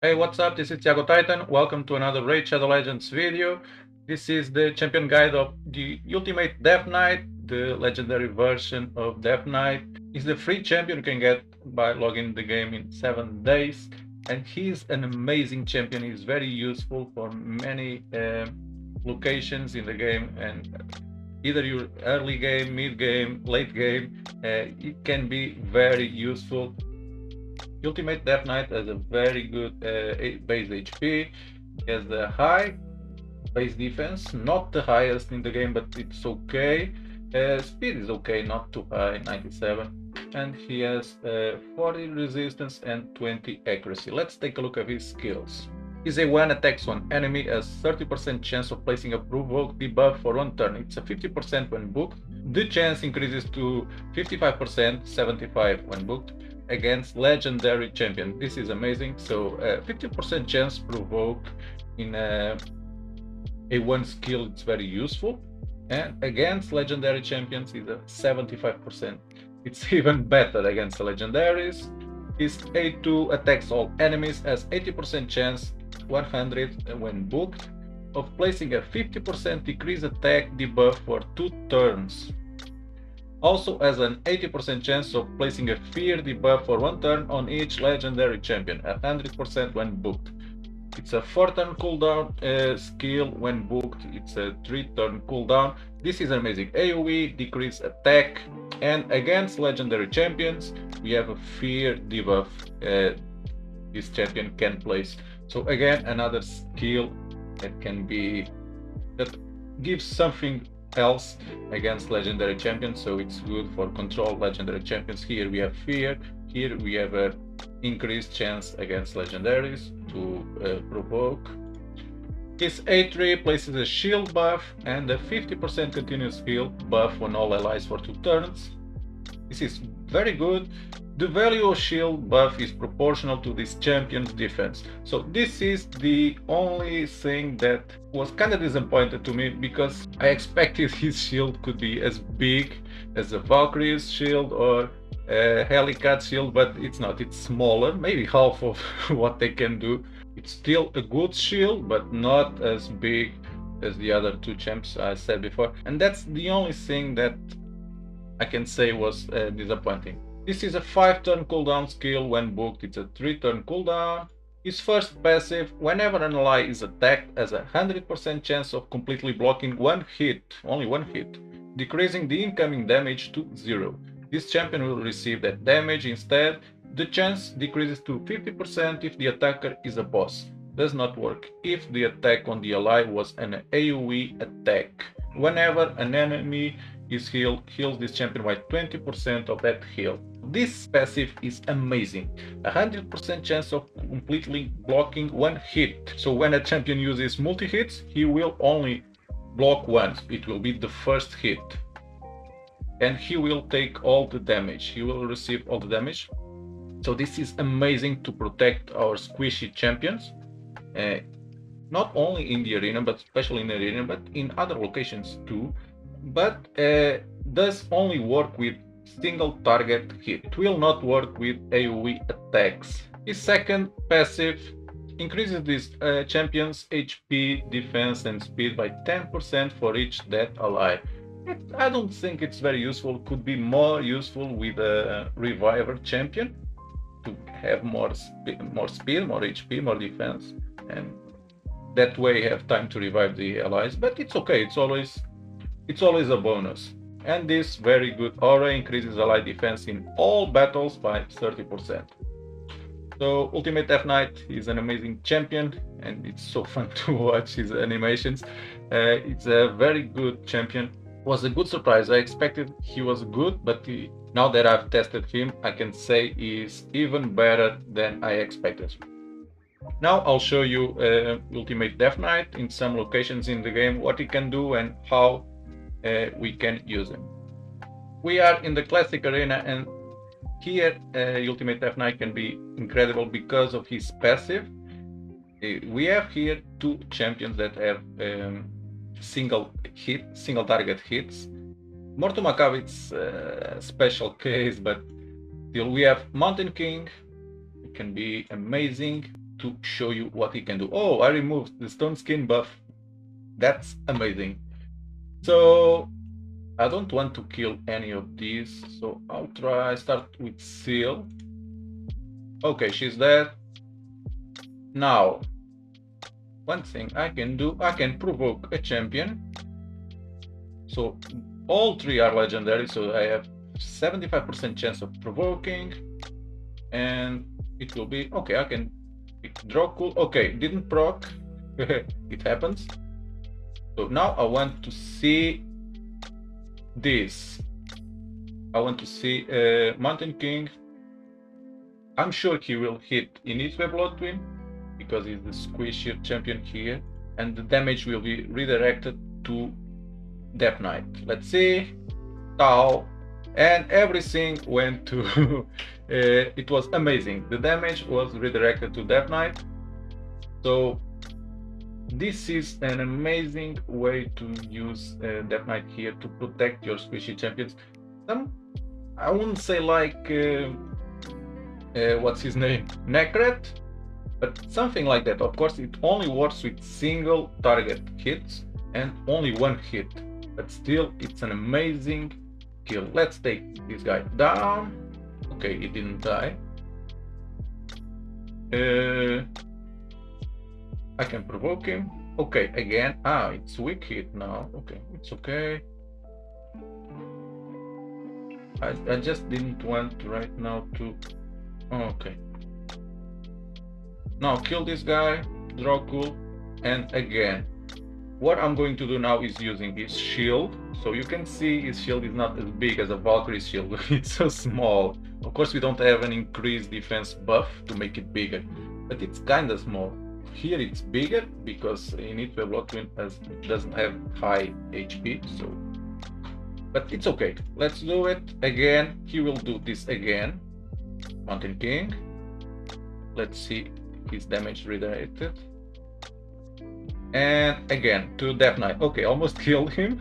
Hey, what's up? This is Thiago Titan. Welcome to another Raid Shadow Legends video. This is the champion guide of the Ultimate Deathknight, the legendary version of Deathknight. He's the free champion you can get by logging the game in 7 days. And he's an amazing champion. He's very useful for many locations in the game, and either your early game, mid game, late game, it can be very useful. Ultimate Deathknight has a very good base HP. He has a high base defense, not the highest in the game, but it's okay. Speed is okay, not too high, 97. And he has 40 resistance and 20 accuracy. Let's take a look at his skills. He's a one attacks one enemy, has 30% chance of placing a provoke debuff for 1 turn. It's a 50% when booked. The chance increases to 55%, 75 when booked, against legendary champion. This is amazing. So 50% chance provoke in a one skill, it's very useful. And against legendary champions is a 75%. It's even better against the legendaries. His A2 attacks all enemies, has 80% chance, 100 when booked, of placing a 50% decrease attack debuff for 2 turns. Also has an 80% chance of placing a fear debuff for 1 turn on each legendary champion, 100% when booked. It's a 4-turn cooldown skill when booked. It's a 3-turn cooldown. This is amazing. AoE, decrease attack, and against legendary champions, we have a fear debuff this champion can place. So again, another skill that gives something else against legendary champions, so it's good for control legendary champions. Here we have fear, here we have a increased chance against legendaries to provoke. His A3 places a shield buff and a 50% continuous heal buff on all allies for 2 turns. This is very good. The value of shield buff is proportional to this champion's defense. So this is the only thing that was kind of disappointed to me, because I expected his shield could be as big as a Valkyrie's shield or a Helicat's shield, but it's not. It's smaller, maybe half of what they can do. It's still a good shield, but not as big as the other 2 champs I said before. And that's the only thing that I can say was disappointing. This is a 5-turn cooldown skill when booked. It's a 3-turn cooldown. His first passive, whenever an ally is attacked, has a 100% chance of completely blocking 1 hit, only 1 hit, decreasing the incoming damage to 0. This champion will receive that damage instead. The chance decreases to 50% if the attacker is a boss. Does not work if the attack on the ally was an AoE attack. Whenever an enemy is healed, heals this champion by 20% of that heal. This passive is amazing. 100% chance of completely blocking 1 hit. So when a champion uses multi-hits, he will only block once. It will be the first hit. And he will take all the damage. He will receive all the damage. So this is amazing to protect our squishy champions. Not only in the arena, but especially in the arena, but in other locations too. But does only work with single target hit. It will not work with AoE attacks. His second passive increases this champion's HP, defense and speed by 10% for each dead ally. I don't think it's very useful. Could be more useful with a reviver champion to have more speed, more HP, more defense, and that way have time to revive the allies. But it's okay. It's always a bonus. And this very good aura increases ally defense in all battles by 30%. So Ultimate Deathknight is an amazing champion, and it's so fun to watch his animations. It's a very good champion. Was a good surprise. I expected he was good, but now that I've tested him, I can say he's even better than I expected. Now I'll show you Ultimate Deathknight in some locations in the game, what he can do and how we can use him. We are in the classic arena, and here Ultimate Deathknight can be incredible because of his passive. We have here 2 champions that have single target hits. Morto Macabre, it's a special case, but still we have Mountain King. It can be amazing to show you what he can do. Oh, I removed the stone skin buff. That's amazing. So I don't want to kill any of these, so I'll try start with Seal. Okay, she's dead. Now, one thing I can do, I can provoke a champion. So all three are legendary, so I have 75% chance of provoking, and it will be okay. I can pick Dracul. Okay, didn't proc. It happens. So now I want to see this. I want to see Mountain King. I'm sure he will hit Initwe Blood Twin because he's the squishier champion here, and the damage will be redirected to Deathknight. Let's see. Tau. And everything went to it was amazing. The damage was redirected to Deathknight. So this is an amazing way to use Deathknight here to protect your squishy champions. I wouldn't say like what's his name, Necret, but something like that. Of course, it only works with single target hits and only one hit, but still it's an amazing kill. Let's take this guy down. Okay, he didn't die. I can provoke him. Okay, again. It's weak hit now. Okay, it's okay. I just didn't want right now to... Okay. Now kill this guy, Dracul, and again. What I'm going to do now is using his shield. So you can see his shield is not as big as a Valkyrie's shield. It's so small. Of course, we don't have an increased defense buff to make it bigger, but it's kinda small. Here it's bigger because Initwe Blood Twin doesn't have high HP, so... But it's okay. Let's do it again. He will do this again. Mountain King. Let's see his damage redirected. And again to Deathknight. Okay, almost killed him.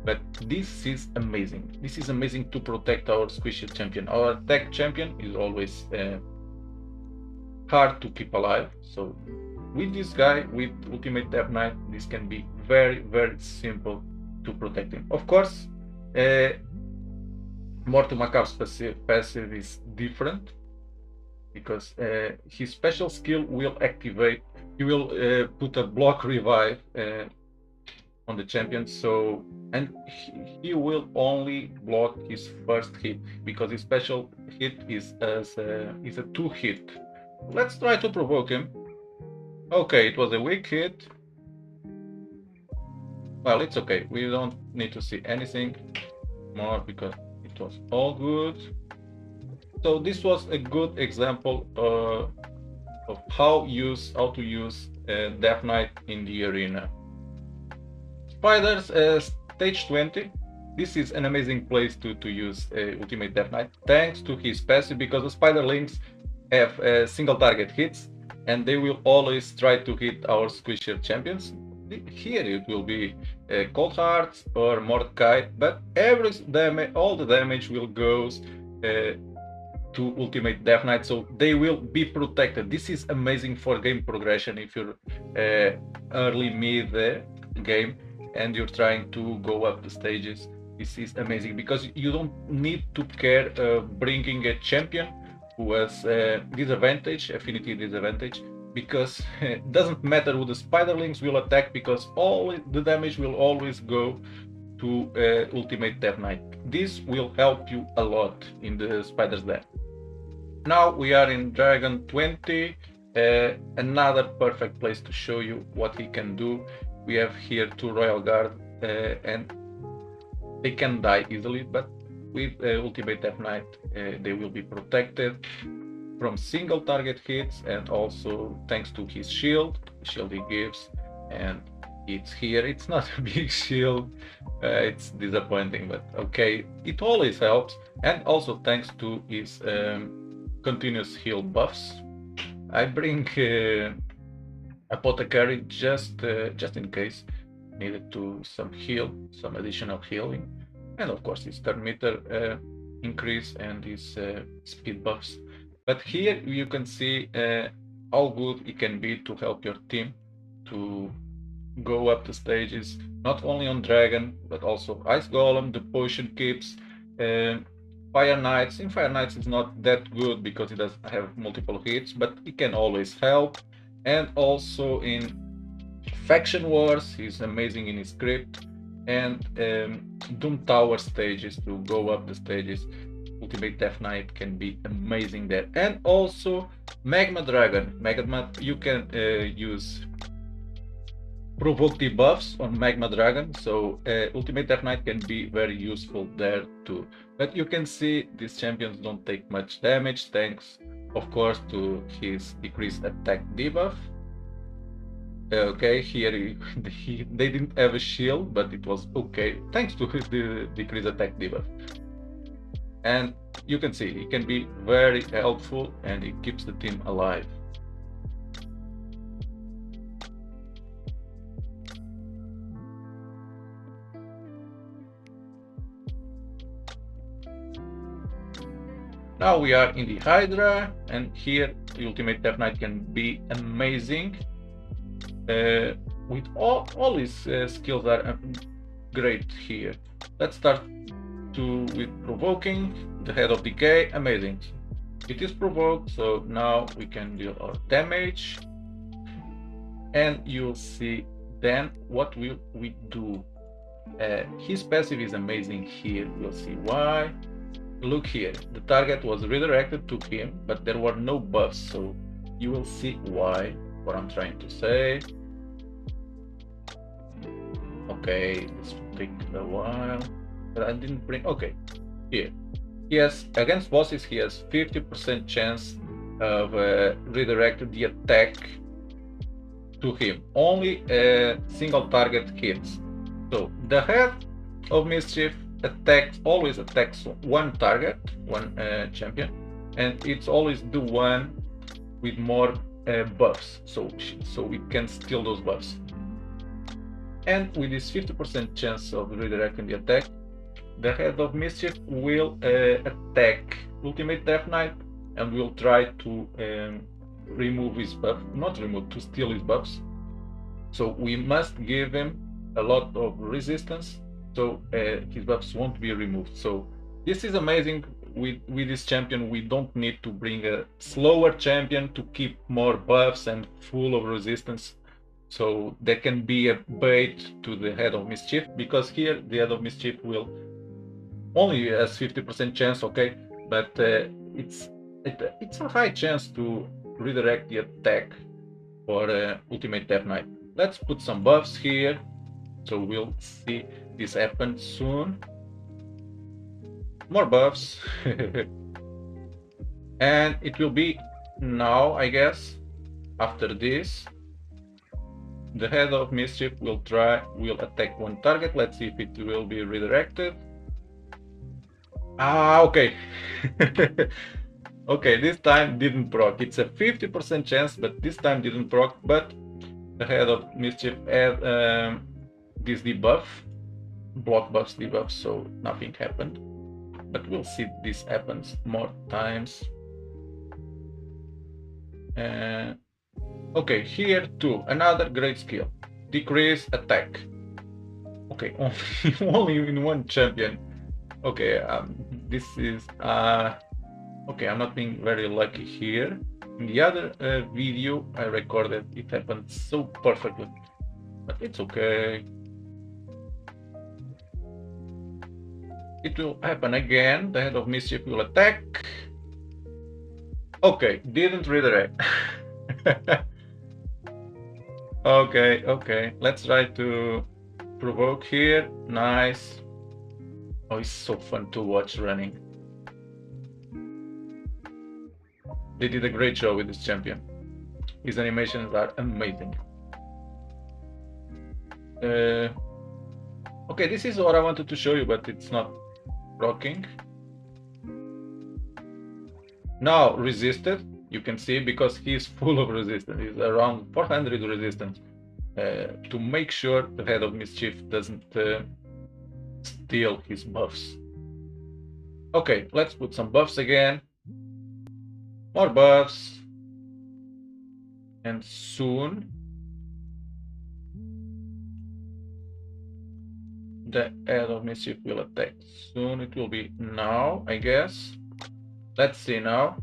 But this is amazing. This is amazing to protect our squishy champion. Our attack champion is always hard to keep alive. So with this guy, with Ultimate Deathknight, this can be very, very simple to protect him. Of course, Mortal Macabre's passive is different because his special skill will activate. He will put a block revive on the champion, so and he will only block his first hit because his special hit is a 2-hit. Let's try to provoke him. Okay, it was a weak hit. Well, it's okay. We don't need to see anything more because it was all good. So this was a good example of how to use Deathknight in the arena. Spiders, stage 20. This is an amazing place to use Ultimate Deathknight thanks to his passive, because the Spiderlings have single target hits and they will always try to hit our squishier champions. Here it will be Cold Hearts or Mordecai, but all the damage will go to Ultimate Deathknight, so they will be protected. This is amazing for game progression if you're early mid game and you're trying to go up the stages. This is amazing because you don't need to care bringing a champion who has disadvantage, affinity disadvantage, because it doesn't matter who the Spiderlings will attack, because all the damage will always go to Ultimate Deathknight. This will help you a lot in the Spider's death. Now we are in Dragon 20, another perfect place to show you what he can do. We have here 2 Royal Guard and they can die easily, but with Ultimate Deathknight they will be protected from single target hits, and also thanks to his shield he gives. And it's here, it's not a big shield, it's disappointing, but okay, it always helps. And also thanks to his continuous heal buffs. I bring Apothecary just in case needed to some additional healing, and of course his turn meter increase and his speed buffs. But here you can see how good it can be to help your team to go up the stages, not only on Dragon, but also Ice Golem, the Potion Keeps, Fire Knights. In Fire Knights it's not that good because it doesn't have multiple hits, but it can always help. And also in Faction Wars, he's amazing in his script. And Doom Tower stages, to go up the stages. Ultimate Deathknight can be amazing there. And also Magma Dragon. You can use provoke debuffs on Magma Dragon, so Ultimate Deathknight can be very useful there too. But you can see these champions don't take much damage, thanks of course to his decreased attack debuff. Okay, here they didn't have a shield, but it was okay, thanks to the decreased attack debuff. And you can see it can be very helpful and it keeps the team alive. Now we are in the Hydra, and here the Ultimate Deathknight can be amazing. With all his skills are great here. Let's start with provoking the Head of Decay. Amazing. It is provoked, so now we can deal our damage. And you'll see then what will we do. His passive is amazing here. We'll see why. Look here, the target was redirected to him, but there were no buffs, so you will see why, what I'm trying to say. Okay, this will take a while, but I didn't bring, okay, here. Yes, against bosses he has 50% chance of redirecting the attack to him. Only a single target hits. So the Head of Mischief always attacks one target, one champion, and it's always the one with more buffs, so we can steal those buffs. And with this 50% chance of redirecting the attack, the Head of Mischief will attack Ultimate Deathknight and will try to remove his buff, not remove, to steal his buffs. So we must give him a lot of resistance, so his buffs won't be removed. So this is amazing. With this champion we don't need to bring a slower champion to keep more buffs and full of resistance, so there can be a bait to the Head of Mischief, because here the Head of Mischief will only has 50% chance, okay, but it's a high chance to redirect the attack for Ultimate Deathknight. Let's put some buffs here, so we'll see this happen soon. More buffs. And it will be now, I guess, after this. The Head of Mischief will attack one target. Let's see if it will be redirected. Ah, okay. Okay, this time didn't proc. It's a 50% chance, but this time didn't proc. But the Head of Mischief had this debuff, block buffs debuff, so nothing happened. But we'll see this happens more times. Okay, here too, another great skill. Decrease attack. Okay, only in one champion. Okay, this is... okay, I'm not being very lucky here. In the other video I recorded, it happened so perfectly. But it's okay. It will happen again. The Head of Mischief will attack. Okay, didn't redirect. Okay. Let's try to provoke here. Nice. Oh, it's so fun to watch running. They did a great job with this champion. His animations are amazing. Okay, this is what I wanted to show you, but it's not rocking. Now resisted, you can see, because he's full of resistance. He's around 400 resistance, to make sure the Head of Mischief doesn't steal his buffs. Okay, let's put some buffs again. More buffs. And soon the head of mischief will attack. Soon it will be now, I guess. Let's see now.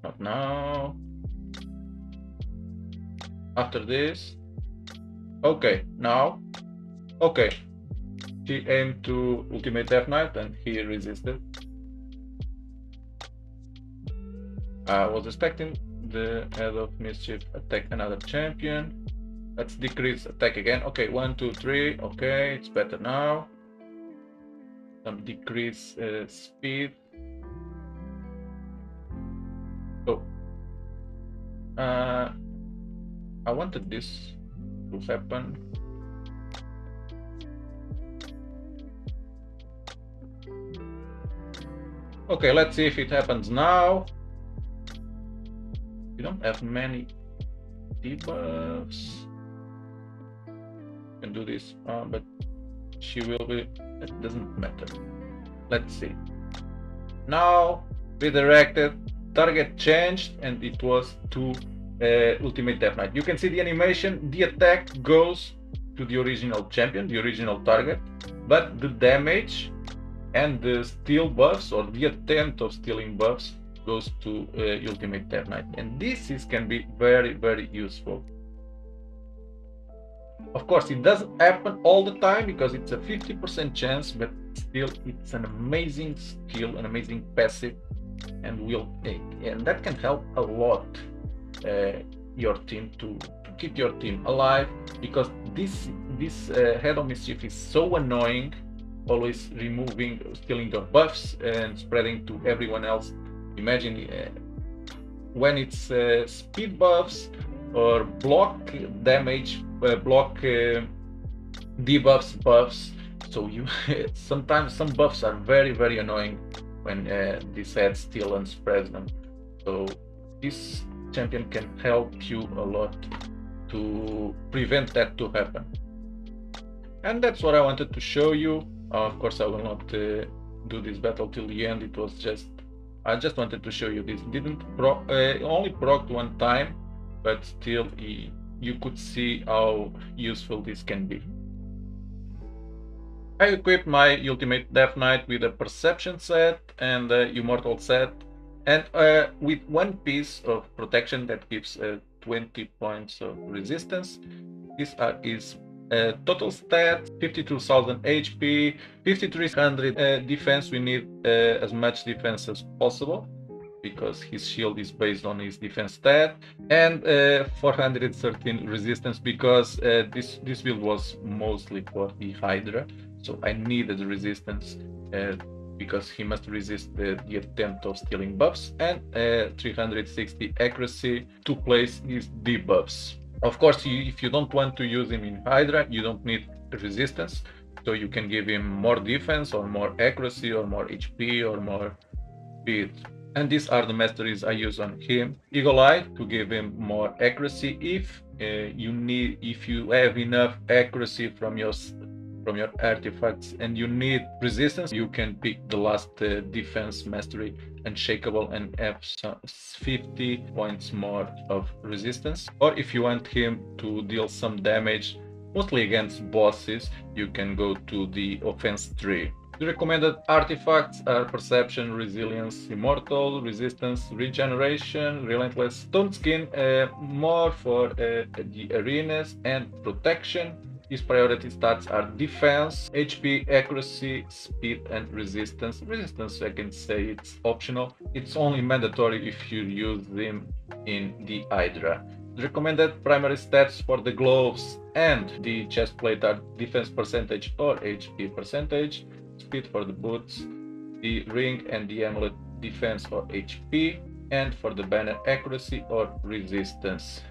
Not now. After this. Okay, now. Okay. He aimed to ultimate Deathknight and he resisted. I was expecting the head of mischief attack another champion. Let's decrease attack again. Okay, 1, 2, 3. Okay, it's better now. Some decrease speed. Oh, I wanted this to happen. Okay, let's see if it happens now. We don't have many debuffs. Can do this, but she will be. It doesn't matter. Let's see. Now redirected. Target changed, and it was to ultimate Deathknight. You can see the animation. The attack goes to the original champion, the original target, but the damage and the steal buffs or the attempt of stealing buffs goes to ultimate Deathknight, and this can be very, very useful. Of course, it doesn't happen all the time because it's a 50% chance, but still, it's an amazing skill, an amazing passive, and that can help a lot your team to keep your team alive, because this head of mischief is so annoying, always stealing your buffs and spreading to everyone else. Imagine when it's speed buffs or block damage, block debuffs, buffs. So you sometimes some buffs are very, very annoying when this head steals and spreads them. So this champion can help you a lot to prevent that to happen. And that's what I wanted to show you. Of course, I will not do this battle till the end. It was I just wanted to show you this. Didn't only proc one time, but still you could see how useful this can be. I equipped my ultimate Deathknight with a perception set and a immortal set, and with one piece of protection that gives 20 points of resistance. This is total stat, 52,000 HP, 5300 defense. We need as much defense as possible because his shield is based on his defense stat, and 413 resistance because this build was mostly for the Hydra, so I needed resistance because he must resist the attempt of stealing buffs, and 360 accuracy to place his debuffs. Of course, if you don't want to use him in Hydra, you don't need resistance, so you can give him more defense or more accuracy or more HP or more speed. And these are the masteries I use on him. Eagle Eye to give him more accuracy. If you have enough accuracy from your artifacts and you need resistance, you can pick the last defense mastery, Unshakable, and have 50 points more of resistance. Or if you want him to deal some damage, mostly against bosses, you can go to the offense tree. The recommended artifacts are Perception, Resilience, Immortal, Resistance, Regeneration, Relentless, Stone Skin, more for the arenas, and Protection. His priority stats are Defense, HP, Accuracy, Speed, and Resistance. Resistance, I can say it's optional. It's only mandatory if you use them in the Hydra. The recommended primary stats for the gloves and the chestplate are Defense percentage or HP percentage, Speed for the boots, the ring and the amulet defense or HP, and for the banner accuracy or resistance.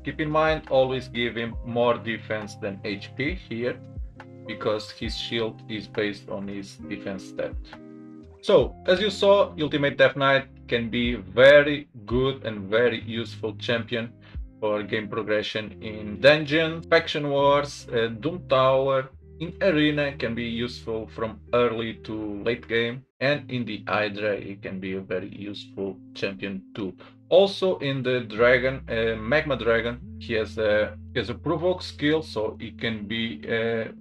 Keep in mind, always give him more defense than HP here, because his shield is based on his defense stat. So, as you saw, Ultimate Deathknight can be very good and very useful champion for game progression in dungeons, faction wars, Doom Tower. In arena can be useful from early to late game, and in the Hydra it can be a very useful champion too. Also in the dragon, magma dragon, he has a provoke skill, so he can be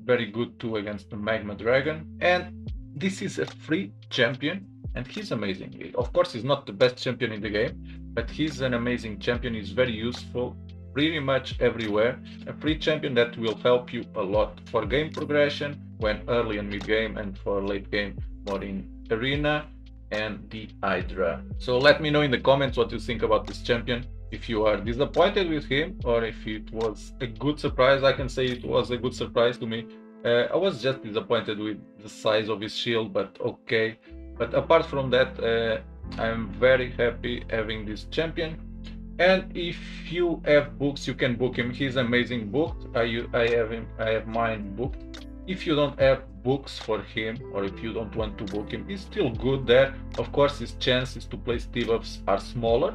very good too against the magma dragon. And this is a free champion, and he's amazing. Of course, he's not the best champion in the game, but he's an amazing champion. He's very useful pretty much everywhere. A free champion that will help you a lot for game progression when early and mid game, and for late game more in arena and the Hydra. So let me know in the comments what you think about this champion. If you are disappointed with him or if it was a good surprise. I can say it was a good surprise to me. I was just disappointed with the size of his shield, but okay. But apart from that, I'm very happy having this champion. And if you have books, you can book him. He's amazing booked. I have mine booked. If you don't have books for him, or if you don't want to book him, he's still good there. Of course, his chances to place debuffs are smaller,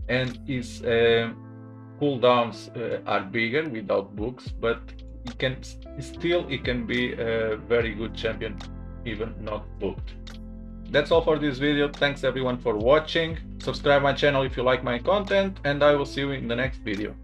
and his cooldowns are bigger without books, but he can be a very good champion even not booked. That's all for this video. Thanks everyone for watching. Subscribe my channel if you like my content, and I will see you in the next video.